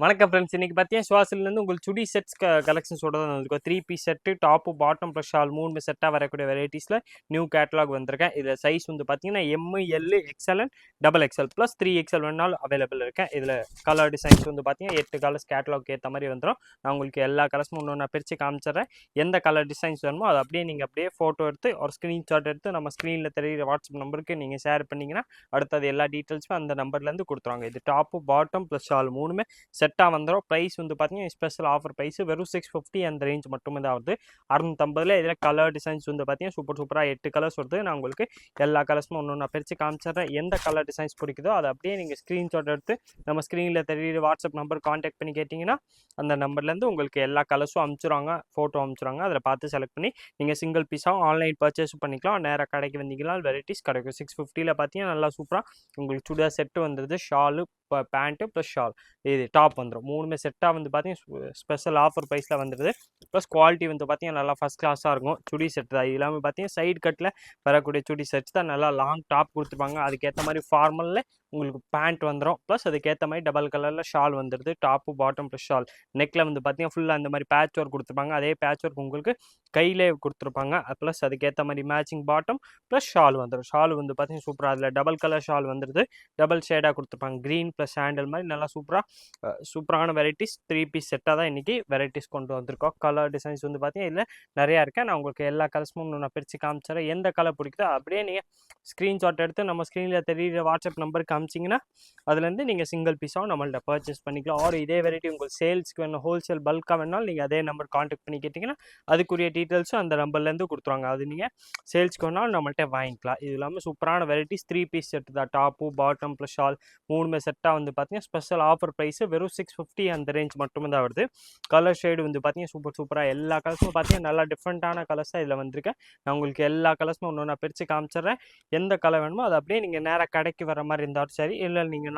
வணக்கம் ஃப்ரெண்ட்ஸ். இன்னைக்கு பார்த்தீங்கன்னா சுவாசிலேருந்து உங்களுக்கு சுடி செட்ஸ் கலெக்ஷன்ஸோட தான் வந்திருக்கும். 3 piece set, top bottom plus shawl 3 செட்டாக வரக்கூடிய வெரைட்டிஸில் நியூ கேட்டலாக் வந்திருக்கேன். இதில் சைஸ் வந்து பார்த்தீங்கன்னா L, XL and double XL plus 3XL வேணாலும் அவைலபிள் இருக்கேன். இதில் கலர் டிசைன்ஸ் வந்து பார்த்தீங்கன்னா 8 கலர்ஸ் கேட்டலாக் ஏற்ற மாதிரி வந்துடும். நான் உங்களுக்கு எல்லா கலர்ஸும் ஒன்று நான் பிரித்து காமிச்சிடுறேன். எந்த கலர் டிசைன்ஸ் வேணுமோ அதை அப்படியே நீங்கள் அப்படியே ஃபோட்டோ எடுத்து ஒரு ஸ்க்ரீன்ஷாட் எடுத்து நம்ம ஸ்க்ரீனில் தெரியுற வாட்ஸ்அப் நம்பருக்கு நீங்கள் ஷேர் பண்ணிங்கன்னா அடுத்தது எல்லா டீட்டெயில்ஸும் அந்த நம்பர்லேருந்து கொடுத்துருவாங்க. இது டாப்பு பாட்டம் ப்ளஸ் ஷால் 3 செட்டாக வந்துடும். ப்ரைஸ் வந்து பார்த்தீங்கன்னா ஸ்பெஷல் ஆஃபர் ப்ரைஸ் வெறும் 650 அந்த ரேஞ்ச் மட்டுமே தான் வருது. 650 இதில் கலர் டிசைன்ஸ் வந்து பார்த்தீங்கன்னா சூப்பராக 8 கலர்ஸ் வருது. நான் உங்களுக்கு எல்லா கலர்ஸும் ஒன்று நான் பிரித்து காமிச்சிடுறேன். எந்த கலர் டிசைன்ஸ் பிடிக்குதோ அதை அப்படியே நீங்கள் ஸ்க்ரீன்ஷாட் எடுத்து நம்ம ஸ்க்ரீனில் தெரியுற வாட்ஸ்அப் நம்பர் கான்டாக்ட் பண்ணி கேட்டிங்கன்னா அந்த நம்பர்லேருந்து உங்களுக்கு எல்லா கலர்ஸும் அனுப்பிச்சுருவாங்க, ஃபோட்டோ அனுப்பிச்சுருவாங்க. அதில் பார்த்து செலக்ட் பண்ணி நீங்கள் சிங்கிள் பீஸாகவும் ஆன்லைன் பர்ச்சேஸும் பண்ணிக்கலாம். நேராக கடைக்கு வந்தீங்கன்னா வெரைட்டிஸ் கிடைக்கும். 650 பார்த்தீங்கன்னா நல்லா சூப்பராக உங்களுக்கு சுடிதார் செட்டு வந்துடுது. ஷாலு பேண்ட்டு ப்ளஸ் ஷால் இது டாப் வந்துடும். 3 செட்டாக வந்து பார்த்தீங்கன்னா ஸ்பெஷல் ஆஃபர் ப்ரைஸில் வந்துடுது. ப்ளஸ் குவாலிட்டி வந்து பார்த்தீங்கன்னா நல்லா ஃபஸ்ட் கிளாஸாக இருக்கும். சுடி செட் தான். இது இல்லாமல் பார்த்தீங்கன்னா சைடு கட்டில் வரக்கூடிய சுடி செட்ஸ் தான். நல்லா லாங் டாப் கொடுத்துருப்பாங்க. அதுக்கேற்ற மாதிரி ஃபார்மலில் உங்களுக்கு பேண்ட் வந்துடும். ப்ளஸ் அதுக்கேற்ற மாதிரி டபுள் கலரில் ஷால் வந்துடுது. Top bottom plus shawl. நெக்கில் வந்து பார்த்தீங்கன்னா ஃபுல்லாக அந்த மாதிரி பேட்ச் ஒர்க் கொடுத்துருப்பாங்க. அதே பேட்ச் ஒர்க் உங்களுக்கு கையிலே கொடுத்துருப்பாங்க. ப்ளஸ் அதுக்கேற்ற மாதிரி மேட்சிங் பாட்டம் ப்ளஸ் ஷால் வந்துடும். ஷால் வந்து பார்த்தீங்கன்னா சூப்பராக அதில் டபுள் கலர் ஷால் வந்துடுது. டபுள் ஷேடாக கொடுத்துருப்பாங்க. க்ரீன் ப்ளஸ் ஹேண்டில் மாதிரி நல்லா சூப்பரான வெரைட்டிஸ் 3 பீஸ் செட்டாக தான் இன்றைக்கி வெரைட்டிஸ் கொண்டு வந்திருக்கோம். கலர் டிசைன்ஸ் வந்து பார்த்தீங்கன்னா இதில் நிறையா இருக்கேன். நான் உங்களுக்கு எல்லா கலர்ஸும் நான் பிரித்து காமிச்சிடறேன். எந்த கலர் பிடிக்குதோ அப்படியே நீங்கள் ஸ்க்ரீன்ஷாட் எடுத்து நம்ம ஸ்க்ரீனில் தெரியுற வாட்ஸ்அப் நம்பருக்கு காமிச்சிங்கன்னா அதுலேருந்து நீங்கள் சிங்கிள் பீஸாகவும் நம்மள்ட்ட பர்ச்சேஸ் பண்ணிக்கலாம். ஆர் இதே வெரைட்டி உங்களுக்கு சேல்ஸ்க்கு வேணும், ஹோல்சேல் பல்காக வேணாலும் நீங்கள் அதே நம்பர் கான்டாக்ட் பண்ணி கேட்டிங்கன்னா அதுக்குரிய டீட்டெயில்ஸும் அந்த நம்பர்லேருந்து கொடுத்துருவாங்க. அது நீங்கள் சேல்ஸ்க்கு வேணாலும் நம்மள்ட்ட வாங்கிக்கலாம். இது இல்லாமல் சூப்பரான வெரைட்டிஸ் 3 பீஸ் செட்டு தான். டாப்பு பாட்டம் ப்ளஸ் ஷால் 3 செட்டாக வந்து பார்த்தீங்கன்னா ஸ்பெஷல் ஆஃபர் ப்ரைஸ் வெறும் 650 அந்த ரேஞ்ச் மட்டுமே தான் வருது. கலர் ஷேடு வந்து பார்த்தீங்கன்னா சூப்பராக எல்லா கலர்ஸும் பார்த்தீங்கன்னா நல்லா டிஃப்ரெண்ட்டான கலர்ஸாக இதில் வந்திருக்கேன். நான் உங்களுக்கு எல்லா கலர்ஸும் ஒன்று நான் பிரித்து காமிச்சிடுறேன். எந்த கலர் வேணுமோ அதை அப்படியே நீங்கள் நேராக கடைக்கு வர மாதிரி இருந்தாலும் சரி, இல்லை நீங்கள்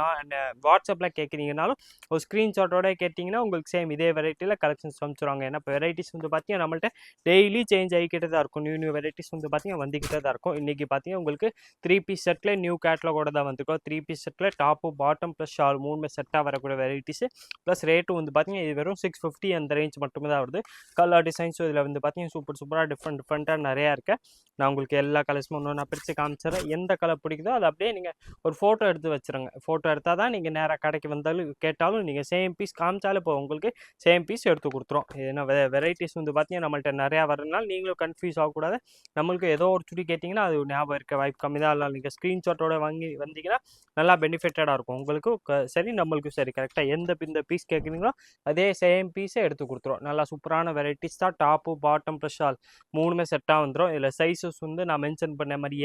வாட்ஸ்அப்பில் கேட்குறீங்கனாலும் ஒரு ஸ்க்ரீன்ஷாட்டோட கேட்டிங்கன்னா உங்களுக்கு சேம் இதே வெரைட்டியில் கலெக்ஷன்ஸ் அனுப்பிச்சுருவாங்க. ஏன்னா இப்போ வெரைட்டிஸ் வந்து பார்த்தீங்கன்னா நம்மள்ட்ட டெய்லி சேஞ்ச் ஆகிக்கிட்டே தான் இருக்கும். நியூ வெரைட்டிஸ் வந்து பார்த்தீங்கன்னா வந்துக்கிட்டே தான் இருக்கும். இன்றைக்கி பார்த்தீங்கன்னா உங்களுக்கு 3 பீஸ் செட்டில் நியூ கேட்டலாகோட தான் வந்துருக்கோம். 3 பீஸ் செட்டில் டாப்பு பாட்டம் ப்ளஸ் ஷால் 3 செட்டாக வரக்கூடிய வெரைட்டிஸு. ப்ளஸ் ரேட்டும் வந்து பார்த்தீங்கன்னா இது வெறும் 650 அந்த ரேஞ்ச் மட்டுமே தான் வருது. கலர் டிசைன்ஸும் இதில் வந்து பார்த்தீங்கன்னா சூப்பராக டிஃப்ரெண்ட்டாக நிறையா இருக்குது. நான் உங்களுக்கு எல்லா கலர்ஸும் ஒன்று நான் பிரித்து காமிச்சிடுறேன். எந்த கலர் பிடிக்குதோ அதை அப்படியே நீங்கள் ஒரு ஃபோட்டோ எடுத்து வச்சுருங்க. ஃபோட்டோ எடுத்தால் தான் நீங்கள் நேராக கடைக்கு வந்தாலும் கேட்டாலும் நீங்கள் சேம் பீஸ் காமிச்சாலும் இப்போ உங்களுக்கு சேம் பீஸ் எடுத்து கொடுத்துரும். ஏன்னா வெரைட்டிஸ் வந்து பார்த்தீங்கன்னா நம்மள்ட்ட நிறையா வரதுனால நீங்களும் கன்ஃபியூஸ் ஆகக்கூடாது. நம்மளுக்கு ஏதோ ஒரு சுடி கேட்டிங்கன்னா அது ஞாபகம் இருக்க வாய்ப்பு கம்மி தான். இல்லை நீங்கள் ஸ்க்ரீன்ஷாட்டோட வாங்கி வந்தீங்கன்னா நல்லா பெனிஃபிட்டடாக இருக்கும் உங்களுக்கும் சரி, நம்மளுக்கும் சரி. கரெக்டாக இந்த பீஸ் கேட்குறீங்களோ அதே சேம் பீஸை எடுத்து கொடுத்துரும். நல்லா சூப்பரான வெரைட்டிஸ் தான். டாப்பு பாட்டம் ப்ளஸ் ஷால் 3 செட்டாக வந்துடும். இதில் சைஸஸ் வந்து நான் மென்ஷன் பண்ண மாதிரி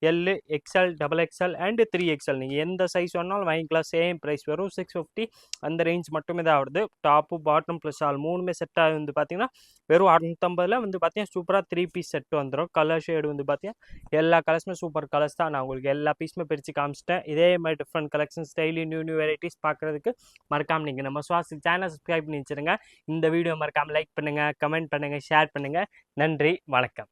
L, XL, double XL and 3XL நீங்கள் எந்த சைஸ் வேணாலும் வாங்கிக்கலாம். சேம் ப்ரைஸ் வெறும் 650 அந்த ரேஞ்ச் மட்டுமே தான் வருது. டாப்பு பாட்டம் ப்ளஸ் ஷால் 3 செட்டாக வந்து பார்த்தீங்கன்னா வெறும் 650 வந்து பார்த்தீங்கன்னா சூப்பராக 3 பீஸ் செட்டு வந்துடும். கலர் ஷேடு வந்து பார்த்தீங்கன்னா எல்லா கலர்ஸுமே சூப்பர் கலர்ஸ் தான். நான் உங்களுக்கு எல்லா பீஸுமே பிரித்து காமிச்சிட்டேன். இதே மாதிரி different collections daily new varieties பார்க்குறதுக்கு மறக்காமல் நீங்கள் நம்ம சுவாசி சேனல் சப்ஸ்கிரைப் பண்ணி வச்சுருங்க. இந்த வீடியோ மறக்காமல் லைக் பண்ணுங்கள், கமெண்ட் பண்ணுங்கள், ஷேர் பண்ணுங்கள். நன்றி, வணக்கம்.